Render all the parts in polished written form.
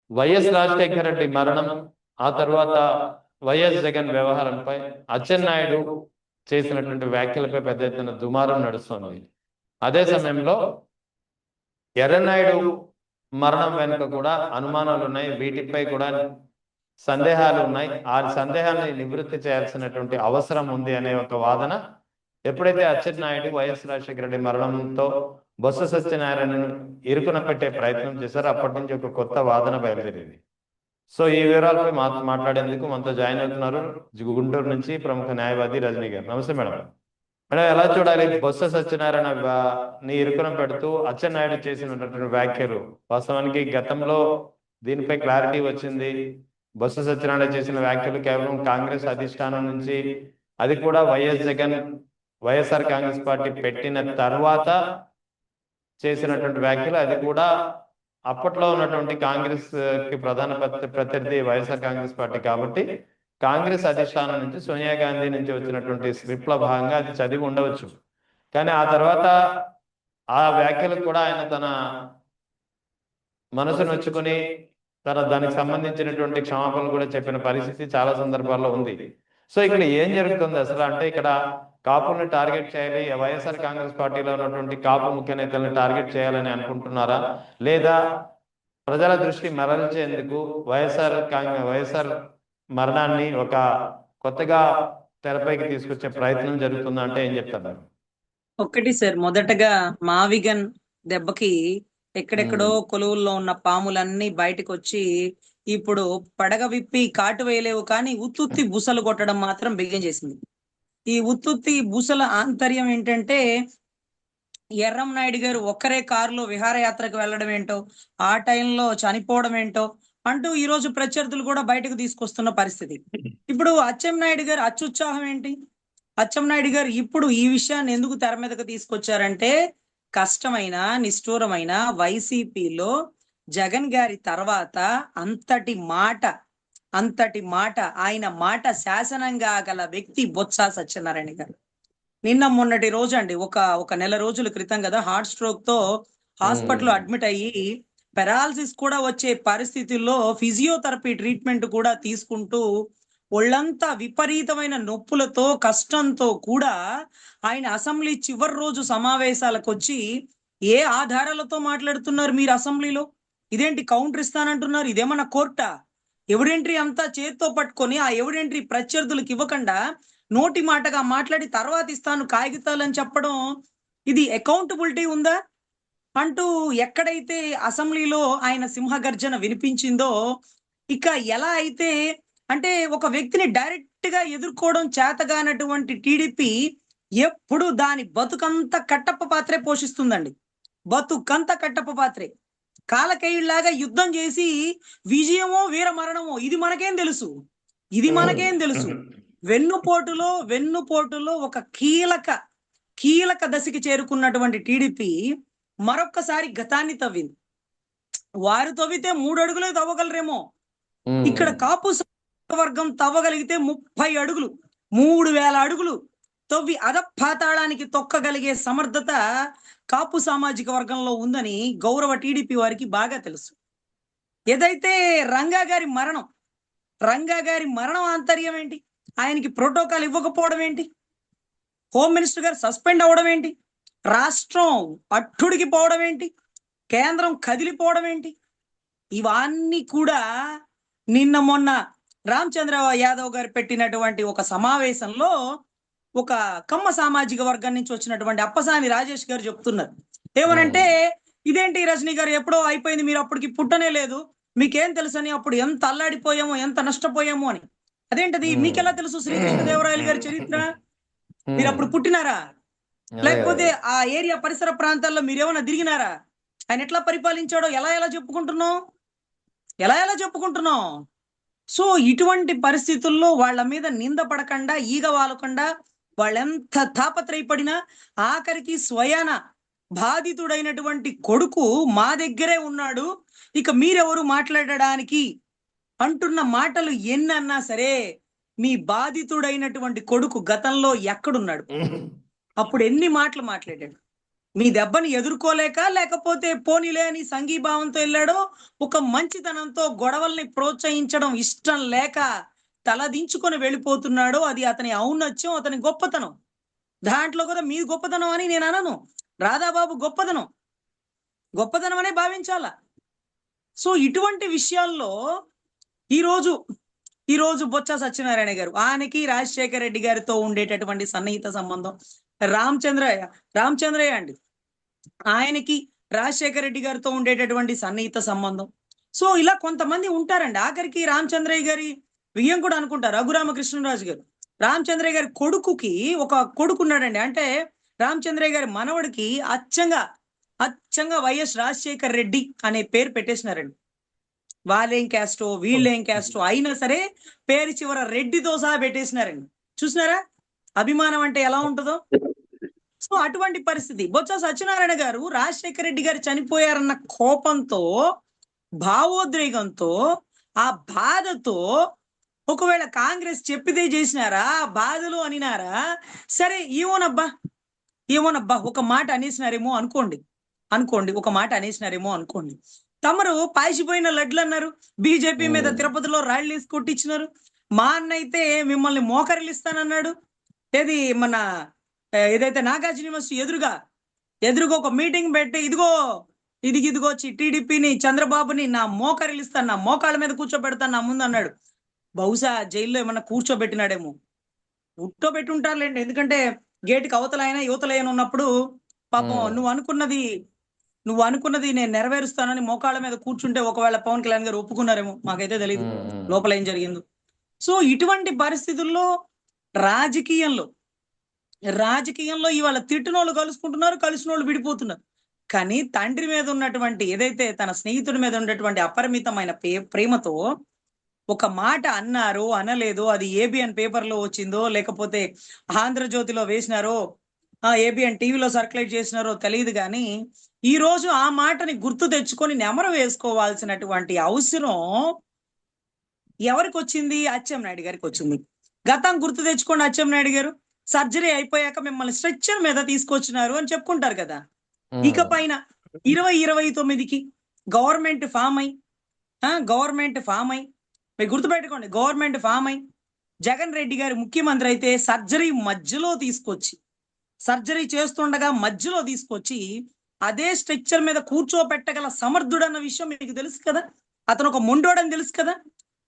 YS Rajasekhara Reddy మరణం, ఆ తర్వాత వైఎస్ జగన్ వ్యవహారంపై అచ్చెన్నాయుడు చేసినటువంటి వ్యాఖ్యలపై పెద్ద ఎత్తున దుమారం నడుస్తుంది. అదే సమయంలో ఎర్రనాయుడు మరణం వెనుక కూడా అనుమానాలు ఉన్నాయి, వీటిపై కూడా సందేహాలు ఉన్నాయి. ఆ సందేహాన్ని నివృత్తి చేయాల్సినటువంటి అవసరం ఉంది అనే ఒక వాదన ఎప్పుడైతే అచ్చెన్నాయుడు వైఎస్ రాజశేఖర రెడ్డి మరణంతో బొత్స సత్యనారాయణను ఇరుకున పెట్టే ప్రయత్నం చేశారో అప్పటి నుంచి ఒక కొత్త వాదన బయలుదేరింది. సో ఈ వివరాలపై మాట్లాడేందుకు మనతో జాయిన్ అవుతున్నారు గుంటూరు నుంచి ప్రముఖ న్యాయవాది రజనీ గారు. నమస్తే మేడం. మేడం, ఎలా చూడాలి బొత్స సత్యనారాయణ ని ఇరుకున పెడుతూ అచ్చెన్నాయుడు చేసినటువంటి వ్యాఖ్యలు? వాస్తవానికి గతంలో దీనిపై క్లారిటీ వచ్చింది. బొత్స సత్యనారాయణ చేసిన వ్యాఖ్యలు కేవలం కాంగ్రెస్ అధిష్టానం నుంచి, అది కూడా వైఎస్ఆర్ కాంగ్రెస్ పార్టీ పెట్టిన తర్వాత చేసినటువంటి వ్యాఖ్యలు. అది కూడా అప్పట్లో ఉన్నటువంటి కాంగ్రెస్ కి ప్రధాన ప్రత్యర్థి వైఎస్ఆర్ కాంగ్రెస్ పార్టీ కాబట్టి కాంగ్రెస్ అధిష్టానం నుంచి, సోనియా గాంధీ నుంచి వచ్చినటువంటి స్క్రిప్ట్ లో భాగంగా అది చదివి ఉండవచ్చు. కానీ ఆ తర్వాత ఆ వ్యాఖ్యలకు కూడా ఆయన తన మనసు నొచ్చుకుని దానికి సంబంధించినటువంటి క్షమాపణలు కూడా చెప్పిన పరిస్థితి చాలా సందర్భాల్లో ఉంది. సో ఇక్కడ ఏం జరుగుతుంది అసలు అంటే, ఇక్కడ కాపుల్ని టార్గెట్ చేయాలి, వైఎస్ఆర్ కాంగ్రెస్ పార్టీలో ఉన్నటువంటి కాపు ముఖ్య నేతల్ని టార్గెట్ చేయాలని అనుకుంటున్నారా, లేదా ప్రజల దృష్టి మరల్చేందుకు వైఎస్ఆర్ మరణాన్ని ఒక కొత్తగా తెరపైకి తీసుకొచ్చే ప్రయత్నం జరుగుతుందా అంటే ఏం చెప్తారు? ఒక్కటి సార్, మొదటగా మావిగన్ దెబ్బకి ఎక్కడెక్కడో కొలువుల్లో ఉన్న పాములన్నీ బయటకు వచ్చి ఇప్పుడు పడగ విప్పి కాటు వేయలేవు, కానీ ఉత్తుత్తి బుసలు కొట్టడం మాత్రం బిగిన్ చేసింది. ఈ ఉత్తుత్తి బుసల ఆంతర్యం ఏంటంటే, ఎర్రం నాయుడు గారు ఒక్కరే కారులో విహారయాత్రకు వెళ్ళడం ఏంటో, ఆ టైంలో చనిపోవడం ఏంటో అంటూ ఈ రోజు ప్రత్యర్థులు కూడా బయటకు తీసుకొస్తున్న పరిస్థితి. ఇప్పుడు అచ్చెన్నాయుడు గారు అత్యుత్సాహం ఏంటి? అచ్చెన్నాయుడు గారు ఇప్పుడు ఈ విషయాన్ని ఎందుకు తెర మీదకు తీసుకొచ్చారంటే, కష్టమైన నిష్ఠూరమైన వైసీపీలో జగన్ గారి తర్వాత అంతటి మాట ఆయన మాట శాసనంగా గల వ్యక్తి బొత్స సత్యనారాయణ గారు. నిన్న మొన్నటి రోజు అండి, ఒక నెల రోజుల క్రితం కదా, హార్ట్ స్ట్రోక్ తో హాస్పిటల్ అడ్మిట్ అయ్యి పెరాలసిస్ కూడా వచ్చే పరిస్థితుల్లో ఫిజియోథెరపీ ట్రీట్మెంట్ కూడా తీసుకుంటూ ఒళ్ళంతా విపరీతమైన నొప్పులతో కష్టంతో కూడా ఆయన అసెంబ్లీ చివరి రోజు సమావేశాలకు వచ్చి, ఏ ఆధారాలతో మాట్లాడుతున్నారు మీరు అసెంబ్లీలో? ఇదేంటి కౌంటర్ ఇస్తానంటున్నారు? ఇదేమన్నా కోర్టా? ఎవిడెంట్రీ అంతా చేత్తో పట్టుకొని ఆ ఎవిడెంట్రీ ప్రత్యర్థులకు ఇవ్వకుండా నోటి మాటగా మాట్లాడి తర్వాత ఇస్తాను కాగితాలని చెప్పడం, ఇది అకౌంటబిలిటీ ఉందా అంటూ ఎక్కడైతే అసెంబ్లీలో ఆయన సింహగర్జన వినిపించిందో, ఇక ఎలా అయితే అంటే ఒక వ్యక్తిని డైరెక్ట్ గా ఎదుర్కోవడం చేతగానటువంటి టీడీపీ ఎప్పుడు దాని బతుకంతా కట్టప్ప పాత్రే పోషిస్తుందండి. బతుకంతా కట్టప్ప పాత్రే. కాలకేయుళ్లాగా యుద్ధం చేసి విజయమో వీర మరణమో ఇది మనకేం తెలుసు. వెన్నుపోటులో ఒక కీలక దశకి చేరుకున్నటువంటి టీడీపీ మరొక్కసారి గతాన్ని తవ్వింది. వారు తవ్వితే 3 అడుగులే తవ్వగలరేమో, ఇక్కడ కాపు వర్గం తవ్వగలిగితే 30 అడుగులు, 3000 అడుగులు తవ్వి అధపాతాళానికి తొక్కగలిగే సమర్థత కాపు సామాజిక వర్గంలో ఉందని గౌరవ టీడీపీ వారికి బాగా తెలుసు. ఏదైతే రంగా గారి మరణం ఆంతర్యం ఏంటి? ఆయనకి ప్రోటోకాల్ ఇవ్వకపోవడం ఏంటి? హోమ్ మినిస్టర్ గారు సస్పెండ్ అవ్వడం ఏంటి? రాష్ట్రం అట్టుడికి పోవడం ఏంటి? కేంద్రం కదిలిపోవడం ఏంటి? ఇవన్నీ కూడా నిన్న మొన్న రామచంద్ర యాదవ్ గారు పెట్టినటువంటి ఒక సమావేశంలో ఒక కమ్మ సామాజిక వర్గం నుంచి వచ్చినటువంటి అప్పసాని రాజేష్ గారు చెప్తున్నారు. ఏమనంటే, ఇదేంటి రజనీ గారు, ఎప్పుడో అయిపోయింది, మీరు అప్పటికి పుట్టనే లేదు, మీకేం తెలుసని, అప్పుడు ఎంత అల్లాడిపోయామో ఎంత నష్టపోయామో అని. అదేంటది మీకెలా తెలుసు? శ్రీకృష్ణదేవరాయలు గారి చరిత్ర మీరు అప్పుడు పుట్టినారా? లేకపోతే ఆ ఏరియా పరిసర ప్రాంతాల్లో మీరేమన్నా తిరిగినారా? ఆయన ఎట్లా పరిపాలించాడో ఎలా చెప్పుకుంటున్నాం? సో ఇటువంటి పరిస్థితుల్లో వాళ్ళ మీద నింద పడకుండా, ఈగ వాలకుండా, వాళ్ళెంత తాపత్రయపడినా ఆఖరికి స్వయాన బాధితుడైనటువంటి కొడుకు మా దగ్గరే ఉన్నాడు, ఇక మీరెవరు మాట్లాడడానికి అంటున్న మాటలు ఎన్నన్నా సరే, మీ బాధితుడైనటువంటి కొడుకు గతంలో ఎక్కడున్నాడు? అప్పుడు ఎన్ని మాటలు మాట్లాడాడు? మీ దెబ్బని ఎదుర్కోలేక, లేకపోతే పోనీలే అని సంఘీభావంతో వెళ్ళాడో, ఒక మంచితనంతో గొడవల్ని ప్రోత్సహించడం ఇష్టం లేక తలదించుకొని వెళ్ళిపోతున్నాడో, అది అతని ఔన్నత్యం, అతని గొప్పతనం. దాంట్లో కూడా మీ గొప్పతనం అని నేను అనను. రాధాబాబు గొప్పతనం గొప్పతనం అనే భావించాల. సో ఇటువంటి విషయాల్లో ఈరోజు ఈరోజు బొత్స సత్యనారాయణ గారు, ఆయనకి రాజశేఖర రెడ్డి గారితో ఉండేటటువంటి సన్నిహిత సంబంధం. రామచంద్రయ్య అండి, ఆయనకి రాజశేఖర రెడ్డి గారితో ఉండేటటువంటి సన్నిహిత సంబంధం. సో ఇలా కొంతమంది ఉంటారండి. ఆఖరికి రామచంద్రయ్య గారి వియ్యం కూడా అనుకుంటారు, రఘురామకృష్ణరాజు గారు. రామచంద్రయ్య గారి కొడుకుకి ఒక కొడుకు ఉన్నాడండి. అంటే రామచంద్రయ్య గారి మనవడికి అచ్చంగా వైఎస్ రాజశేఖర రెడ్డి అనే పేరు పెట్టేసినారండి. వాళ్ళేం క్యాస్టో వీళ్ళేం క్యాస్టో అయినా సరే పేరు చివర రెడ్డితో సహా పెట్టేసినారండి. చూసినారా అభిమానం అంటే ఎలా ఉంటుందో? సో అటువంటి పరిస్థితి. బొత్స సత్యనారాయణ గారు రాజశేఖర రెడ్డి గారు చనిపోయారన్న కోపంతో, భావోద్రేకంతో, ఆ బాధతో, ఒకవేళ కాంగ్రెస్ చెప్పితే చేసినారా, బాధలు అనినారా, సరే ఏమోనబ్బా ఒక మాట అనేసినారేమో అనుకోండి ఒక మాట అనేసినారేమో అనుకోండి. తమరు పాసిపోయిన లడ్లు అన్నారు, బీజేపీ మీద తిరుపతిలో రాళ్ళు వేసి కొట్టించినారు. మా అన్న అయితే మిమ్మల్ని మోకరిలిస్తానన్నాడు. ఏది మన ఏదైతే నాగార్జున యూనివర్సిటీ ఎదురుగా ఒక మీటింగ్ పెట్టి, ఇదిగో టీడీపీని, చంద్రబాబుని నా మోకరిలిస్తాను, నా మోకాళ్ళ మీద కూర్చోబెడతాను నా ముందు అన్నాడు. బహుశా జైల్లో ఏమన్నా కూర్చోబెట్టినాడేమో, ఉట్టోబెట్టి ఉంటారులేండి. ఎందుకంటే గేటుకి అవతలైనా యువతలైన ఉన్నప్పుడు పాపం నువ్వు అనుకున్నది నేను నెరవేరుస్తానని మోకాళ్ళ మీద కూర్చుంటే ఒకవేళ పవన్ కళ్యాణ్ గారు ఒప్పుకున్నారేమో, మాకైతే తెలియదు లోపల ఏం జరిగిందో. సో ఇటువంటి పరిస్థితుల్లో రాజకీయంలో ఇవాళ తిట్టినోళ్ళు కలుసుకుంటున్నారు, కలిసినోళ్ళు విడిపోతున్నారు. కానీ తండ్రి మీద ఉన్నటువంటి, ఏదైతే తన స్నేహితుడి మీద ఉన్నటువంటి అపరిమితమైన ప్రేమతో ఒక మాట అన్నారో అనలేదో, అది ఏబిఎన్ పేపర్ లో వచ్చిందో లేకపోతే ఆంధ్రజ్యోతిలో వేసినారో, ఏబిఎన్ టీవీలో సర్క్యులేట్ చేసినారో తెలియదు. కానీ ఈ రోజు ఆ మాటని గుర్తు తెచ్చుకొని నెమరు వేసుకోవాల్సినటువంటి అవసరం ఎవరికి వచ్చింది? అచ్చెన్నాయుడు గారికి వచ్చింది. గతం గుర్తు తెచ్చుకోండి. అచ్చెన్నాయుడు గారు సర్జరీ అయిపోయాక మిమ్మల్ని స్ట్రెచ్చర్ మీద తీసుకొచ్చినారు అని చెప్పుకుంటారు కదా. ఇకపైన 2029కి గవర్నమెంట్ ఫామ్ అయి మీరు గుర్తుపెట్టుకోండి, గవర్నమెంట్ ఫామ్ అయి జగన్ రెడ్డి గారు ముఖ్యమంత్రి అయితే సర్జరీ చేస్తుండగా మధ్యలో తీసుకొచ్చి అదే స్ట్రెచ్చర్ మీద కూర్చోబెట్టగల సమర్థుడు అన్న విషయం మీకు తెలుసు కదా. అతను ఒక మొండోడని తెలుసు కదా.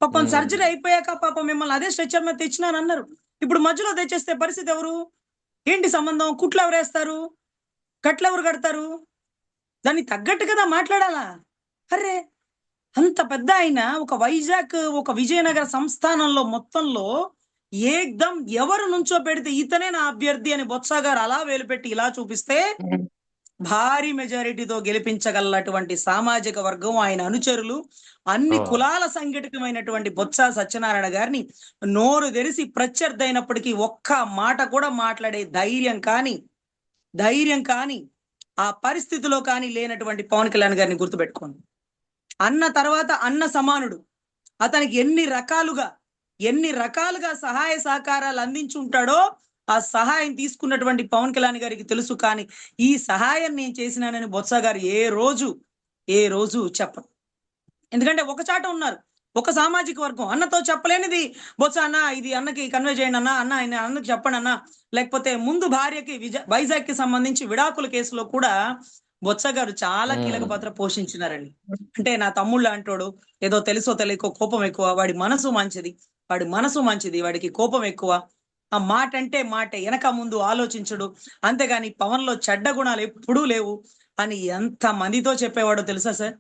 పాపం సర్జరీ అయిపోయాక పాపం మిమ్మల్ని అదే స్ట్రెచ్చర్ మీద తెచ్చినానన్నారు. ఇప్పుడు మధ్యలో తెచ్చేస్తే పరిస్థితి ఎవరు? ఏంటి సంబంధం? కుట్లు ఎవరు వేస్తారు? కట్లు ఎవరు కడతారు? దాన్ని తగ్గట్టు కదా మాట్లాడాలా. అరే అంత పెద్ద ఆయన ఒక విజయనగర సంస్థానంలో మొత్తంలో ఏకదం ఎవరు నుంచో పెడితే ఇతనే నా అభ్యర్థి అని బొత్స గారు అలా వేలుపెట్టి ఇలా చూపిస్తే భారీ మెజారిటీతో గెలిపించగలటువంటి సామాజిక వర్గం, ఆయన అనుచరులు, అన్ని కులాల సంఘటితమైనటువంటి బొత్స సత్యనారాయణ గారిని నోరు తెరిసి ప్రత్యర్థి అయినప్పటికీ ఒక్క మాట కూడా మాట్లాడే ధైర్యం కానీ ఆ పరిస్థితిలో కానీ లేనటువంటి పవన్ కళ్యాణ్ గారిని గుర్తుపెట్టుకోండి. అన్న తర్వాత అన్న సమానుడు. అతనికి ఎన్ని రకాలుగా సహాయ సహకారాలు అందించుంటాడో ఆ సహాయం తీసుకున్నటువంటి పవన్ కళ్యాణ్ గారికి తెలుసు. కానీ ఈ సహాయం నేను చేసినానని బొత్స గారు ఏ రోజు చెప్పరు. ఎందుకంటే ఒక చాట ఉన్నారు, ఒక సామాజిక వర్గం. అన్నతో చెప్పలేనిది బొత్స, అన్న ఇది అన్నకి కన్వే చేయండి అన్న అన్నకి చెప్పండి అన్న. లేకపోతే ముందు భార్యకి వైజాగ్ కి సంబంధించి విడాకుల కేసులో కూడా బొత్స గారు చాలా కీలక పాత్ర పోషించినారండి. అంటే నా తమ్ముళ్ళు అంటాడు, ఏదో తెలుసో తెలియకో కోపం ఎక్కువ, వాడి మనసు మంచిది, వాడికి కోపం ఎక్కువ, ఆ మాట అంటే మాటే, వెనక ముందు ఆలోచించడు, అంతేగాని పవన్ లో చెడ్డ గుణాలు ఎప్పుడూ లేవు అని ఎంత మందితో చెప్పేవాడో తెలుసా సార్?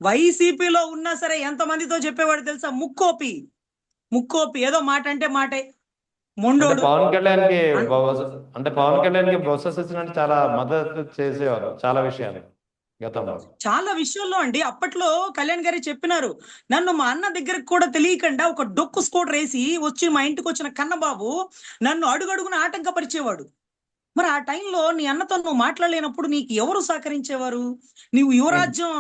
వైసీపీలో ఉన్నా సరే ఎంత మందితో చెప్పేవాడు తెలుసా? ముక్కోపి ఏదో మాట అంటే మాటే, మొండోడు. పవన్ కళ్యాణ్ కి బొత్స సత్యనారాయణ చాలా మద్దతు చేసేవారు చాలా విషయాలు గతంలో. చాలా విషయాల్లో అండి. అప్పట్లో కళ్యాణ్ గారు చెప్పినారు, నన్ను మా అన్న దగ్గరకు కూడా తెలియకుండా ఒక డొక్కు స్కూటర్ వేసి వచ్చి మా ఇంటికి వచ్చిన కన్నబాబు నన్ను అడుగడుగున ఆటంకపరిచేవాడు. మరి ఆ టైంలో నీ అన్నతో నువ్వు మాట్లాడలేనప్పుడు నీకు ఎవరు సహకరించేవారు? నీవు యువరాజ్యం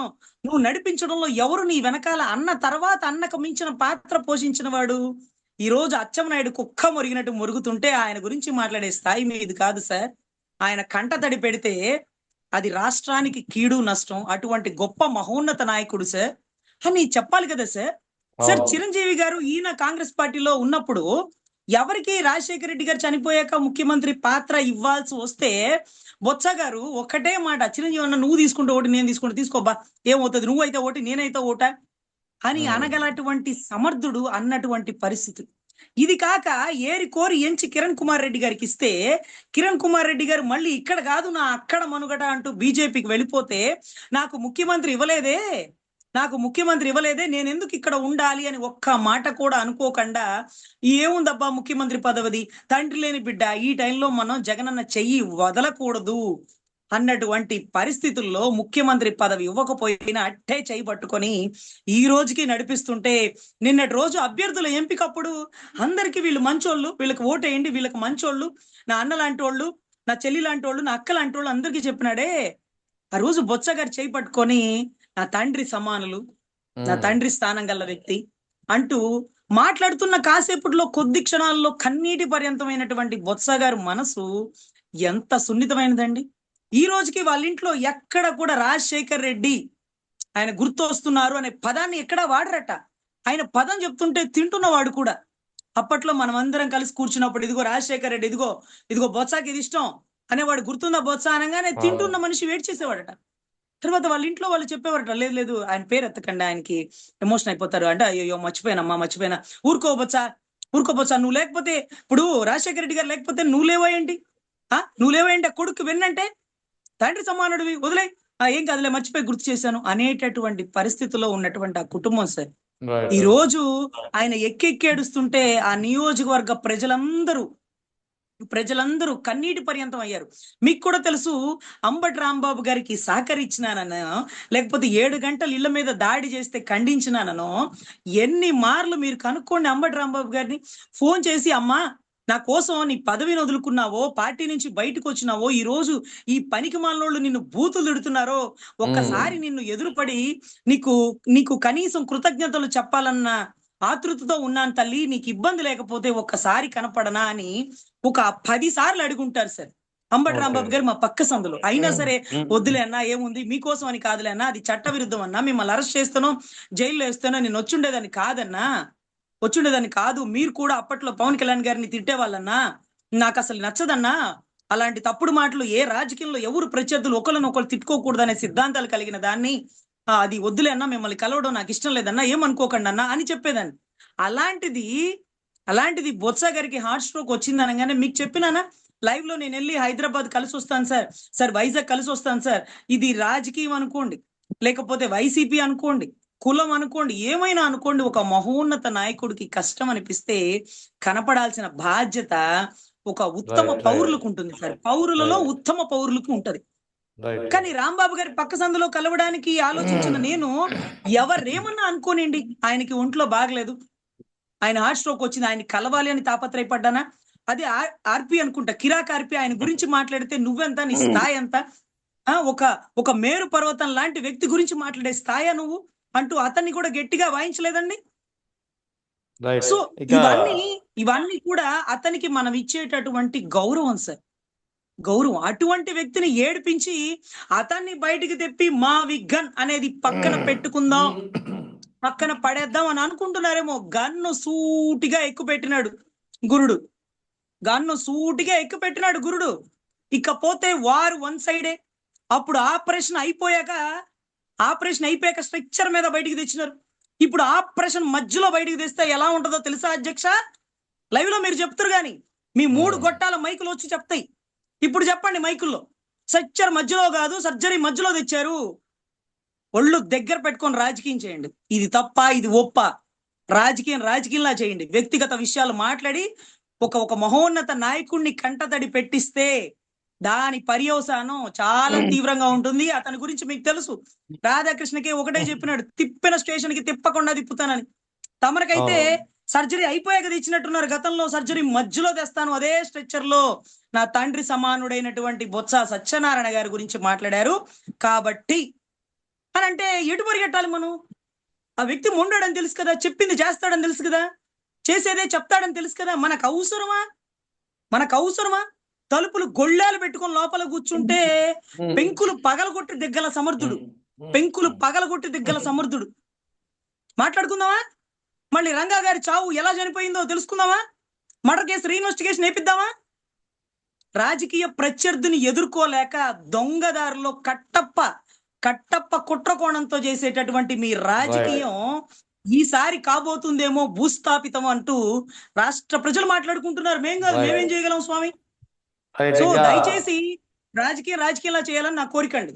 నువ్వు నడిపించడంలో ఎవరు నీ వెనకాల? అన్న తర్వాత అన్నకు మించిన పాత్ర పోషించిన వాడు. ఈ రోజు అచ్చెన్నాయుడు కుక్క మొరిగినట్టు మొరుగుతుంటే ఆయన గురించి మాట్లాడే స్థాయి మీది కాదు సార్. ఆయన కంట తడి పెడితే అది రాష్ట్రానికి కీడు నష్టం. అటువంటి గొప్ప మహోన్నత నాయకుడు సార్ అని చెప్పాలి కదా సార్. సార్ అవును. చిరంజీవి గారు ఈయన కాంగ్రెస్ పార్టీలో ఉన్నప్పుడు ఎవరికి రాజశేఖర రెడ్డి గారు చనిపోయాక ముఖ్యమంత్రి పాత్ర ఇవ్వాల్సి వస్తే బొత్స గారు ఒకటే మాట, చిరంజీవి అన్న నువ్వు తీసుకుంటే ఓటు, నేను తీసుకుంటే తీసుకోబ్బా, ఏమవుతుంది, నువ్వైతే ఓటు నేనైతే ఓట అని అనగలటువంటి సమర్థుడు అన్నటువంటి పరిస్థితి. ఇది కాక ఏరి కోరి ఎంచి కిరణ్ కుమార్ రెడ్డి గారికి ఇస్తే కిరణ్ కుమార్ రెడ్డి గారు మళ్ళీ ఇక్కడ కాదు నా అక్కడ మనుగడ అంటూ బీజేపీకి వెళ్ళిపోతే నాకు ముఖ్యమంత్రి ఇవ్వలేదే నేను ఎందుకు ఇక్కడ ఉండాలి అని ఒక్క మాట కూడా అనుకోకుండా ఏముందబ్బా ముఖ్యమంత్రి పదవిది, తండ్రి లేని బిడ్డ, ఈ టైంలో మనం జగనన్న చెయ్యి వదలకూడదు అన్నటువంటి పరిస్థితుల్లో ముఖ్యమంత్రి పదవి ఇవ్వకపోయినా అట్టే చేయి పట్టుకొని ఈ రోజుకి నడిపిస్తుంటే, నిన్నటి రోజు అభ్యర్థుల ఎంపికప్పుడు అందరికి వీళ్ళు మంచోళ్ళు, వీళ్ళకి ఓటేయండి, వీళ్ళకి మంచోళ్ళు, నా అన్న లాంటి వాళ్ళు, నా చెల్లి లాంటి వాళ్ళు, నా అక్క లాంటి వాళ్ళు అందరికీ చెప్పినాడే. ఆ రోజు బొత్స గారు చేయి పట్టుకొని నా తండ్రి సమానులు, నా తండ్రి స్థానం గల వ్యక్తి అంటూ మాట్లాడుతున్న కాసేపట్లో కొద్ది క్షణాల్లో కన్నీటి పర్యంతమైనటువంటి బొత్స గారు మనసు ఎంత సున్నితమైనదండి. ఈ రోజుకి వాళ్ళ ఇంట్లో ఎక్కడ కూడా రాజశేఖర్ రెడ్డి ఆయన గుర్తు వస్తున్నారు అనే పదాన్ని ఎక్కడా వాడరట. ఆయన పదం చెప్తుంటే తింటున్నవాడు కూడా. అప్పట్లో మనం అందరం కలిసి కూర్చున్నప్పుడు ఇదిగో రాజశేఖర్ రెడ్డి, ఇదిగో బొత్సాకి ఇది ఇష్టం అనేవాడు, గుర్తుందా బొత్స అనగానే తింటున్న మనిషి వెయిట్ చేసేవాడట. తర్వాత వాళ్ళ ఇంట్లో వాళ్ళు చెప్పేవారట, లేదు ఆయన పేరు ఎత్తకండి, ఆయనకి ఎమోషన్ అయిపోతారు అంటే, అయ్యో మర్చిపోయినా, ఊరుకో బొత్స నువ్వు లేకపోతే, ఇప్పుడు రాజశేఖర రెడ్డి గారు లేకపోతే నువ్వు లేవేంటి, కొడుకు విన్నంటే తండ్రి సమానుడివి, వదిలే, ఏం కాదులే, మర్చిపోయి గుర్తు చేశాను అనేటటువంటి పరిస్థితిలో ఉన్నటువంటి ఆ కుటుంబం సార్ ఈ రోజు ఆయన ఎక్కెక్కేడుస్తుంటే ఆ నియోజకవర్గ ప్రజలందరూ కన్నీటి పర్యంతం అయ్యారు. మీకు కూడా తెలుసు, అంబటి రాంబాబు గారికి సహకరించినానో, లేకపోతే 7 గంటలు ఇళ్ల మీద దాడి చేస్తే ఖండించినానో, ఎన్ని మార్లు మీరు కనుక్కోండి అంబటి రాంబాబు గారిని ఫోన్ చేసి, అమ్మా నా కోసం నీ పదవిని వదులుకున్నావో, పార్టీ నుంచి బయటకు వచ్చినావో, ఈ రోజు ఈ పనికి మాలినోళ్ళు నిన్ను బూతులు తిడుతున్నారో, ఒక్కసారి నిన్ను ఎదురుపడి నీకు కనీసం కృతజ్ఞతలు చెప్పాలన్న ఆతృతతో ఉన్నాను తల్లి, నీకు ఇబ్బంది లేకపోతే ఒక్కసారి కనపడనా అని ఒక 10 సార్లు అడుగుంటారు సార్ అంబటి రాంబాబు గారు మా పక్క సందులో. అయినా సరే వద్దులే అన్నా, ఏముంది మీకోసం అని కాదులే అన్నా, అది చట్ట విరుద్ధం అన్నా, మిమ్మల్ని అరెస్ట్ చేస్తానో జైల్లో వేస్తానో, నేను వచ్చుండేదాన్ని కాదు, మీరు కూడా అప్పట్లో పవన్ కళ్యాణ్ గారిని తిట్టేవాళ్ళన్నా, నాకు అసలు నచ్చదన్నా, అలాంటి తప్పుడు మాటలు ఏ రాజకీయంలో ఎవరు ప్రత్యర్థులు ఒకరు తిట్టుకోకూడదనే సిద్ధాంతాలు కలిగిన దాన్ని, అది వద్దులే అన్నా, మిమ్మల్ని కలవడం నాకు ఇష్టం లేదన్నా, ఏమనుకోకండి అన్నా అని చెప్పేదాన్ని. అలాంటిది బొత్స గారికి హార్ట్ స్ట్రోక్ వచ్చింది అనగానే మీకు చెప్పినానా లైవ్ లో, నేను వెళ్ళి హైదరాబాద్ కలిసి వస్తాను సార్ వైజాగ్ కలిసి వస్తాను సార్, ఇది రాజకీయం అనుకోండి, లేకపోతే వైసీపీ అనుకోండి, కులం అనుకోండి, ఏమైనా అనుకోండి, ఒక మహోన్నత నాయకుడికి కష్టం అనిపిస్తే కనపడాల్సిన బాధ్యత ఒక ఉత్తమ పౌరులకు ఉంటుంది సార్. పౌరులలో ఉత్తమ పౌరులకు ఉంటది. కానీ రాంబాబు గారి పక్క సందులో కలవడానికి ఆలోచించిన నేను, ఎవరేమన్నా అనుకోనండి, ఆయనకి ఒంట్లో బాగలేదు, ఆయన హార్ట్ స్ట్రోక్ వచ్చింది, ఆయన కలవాలి అని తాపత్రయపడ్డానా, అది ఆర్పి అనుకుంటా, కిరాక్ ఆర్పి, ఆయన గురించి మాట్లాడితే నువ్వెంత, నీ స్థాయి ఎంత, ఒక మేరు పర్వతం లాంటి వ్యక్తి గురించి మాట్లాడే స్థాయి నువ్వు అంటూ అతన్ని కూడా గట్టిగా వాయించలేదండి. సో ఇవన్నీ కూడా అతనికి మనం ఇచ్చేటటువంటి గౌరవం సార్, గౌరవం. అటువంటి వ్యక్తిని ఏడిపించి అతన్ని బయటికి తెప్పి మా విగ్గన్ అనేది పక్కన పెట్టుకుందాం, పక్కన పడేద్దాం అని అనుకుంటున్నారేమో. గన్ను సూటిగా ఎక్కుపెట్టినాడు గురుడు, ఇకపోతే వారు వన్ సైడే. అప్పుడు ఆపరేషన్ అయిపోయాక స్ట్రక్చర్ మీద బయటికి తెచ్చినారు. ఇప్పుడు ఆపరేషన్ మధ్యలో బయటికి తెస్తే ఎలా ఉంటుందో తెలుసా అధ్యక్ష? లైవ్ లో మీరు చెప్తారు గాని మీ 3 గొట్టాల మైకులు వచ్చి చెప్తాయి. ఇప్పుడు చెప్పండి మైకుల్లో, స్ట్రక్చర్ మధ్యలో కాదు, సర్జరీ మధ్యలో తెచ్చారు. ఒళ్ళు దగ్గర పెట్టుకొని రాజకీయం చేయండి. ఇది తప్ప, ఇది ఒప్ప, రాజకీయంలా చేయండి. వ్యక్తిగత విషయాలు మాట్లాడి ఒక మహోన్నత నాయకుడిని కంటతడి పెట్టిస్తే దాని పర్యవసానం చాలా తీవ్రంగా ఉంటుంది. అతని గురించి మీకు తెలుసు, రాధాకృష్ణకి ఒకటే చెప్పినాడు, తిప్పిన స్టేషన్ కి తిప్పకుండా తిప్పుతానని. తమరికైతే సర్జరీ అయిపోయాక తెచ్చినట్టున్నారు, గతంలో సర్జరీ మధ్యలో తెస్తాను అదే స్ట్రెచ్చర్ లో నా తండ్రి సమానుడైనటువంటి బొత్స సత్యనారాయణ గారి గురించి మాట్లాడారు కాబట్టి అని అంటే ఎటు పరిగెట్టాలి మనం? ఆ వ్యక్తి మొండాడని తెలుసు కదా, చెప్పింది చేస్తాడని తెలుసు కదా, చేసేదే చెప్తాడని తెలుసు కదా. మనకు అవసరమా? తలుపులు గొళ్ళాలు పెట్టుకొని లోపల కూర్చుంటే పెంకులు పగలగొట్టి దిగ్గల సమర్థుడు, పెంకులు పగలగొట్టి దిగ్గల సమర్థుడు. మాట్లాడుకుందామా? మళ్ళీ రంగా గారి చావు ఎలా చనిపోయిందో తెలుసుకుందామా? మర్డర్ కేసు రీఇన్వెస్టిగేషన్ వేపిద్దామా? రాజకీయ ప్రత్యర్థిని ఎదుర్కోలేక దొంగదారిలో కట్టప్ప కుట్రకోణంతో చేసేటటువంటి మీ రాజకీయం ఈసారి కాబోతుందేమో భూస్థాపితం అంటూ రాష్ట్ర ప్రజలు మాట్లాడుకుంటున్నారు. మేం కాదు, మేమేం చేయగలం స్వామి? సో దయచేసి రాజకీయంలా చేయాలని నా కోరిక అండి.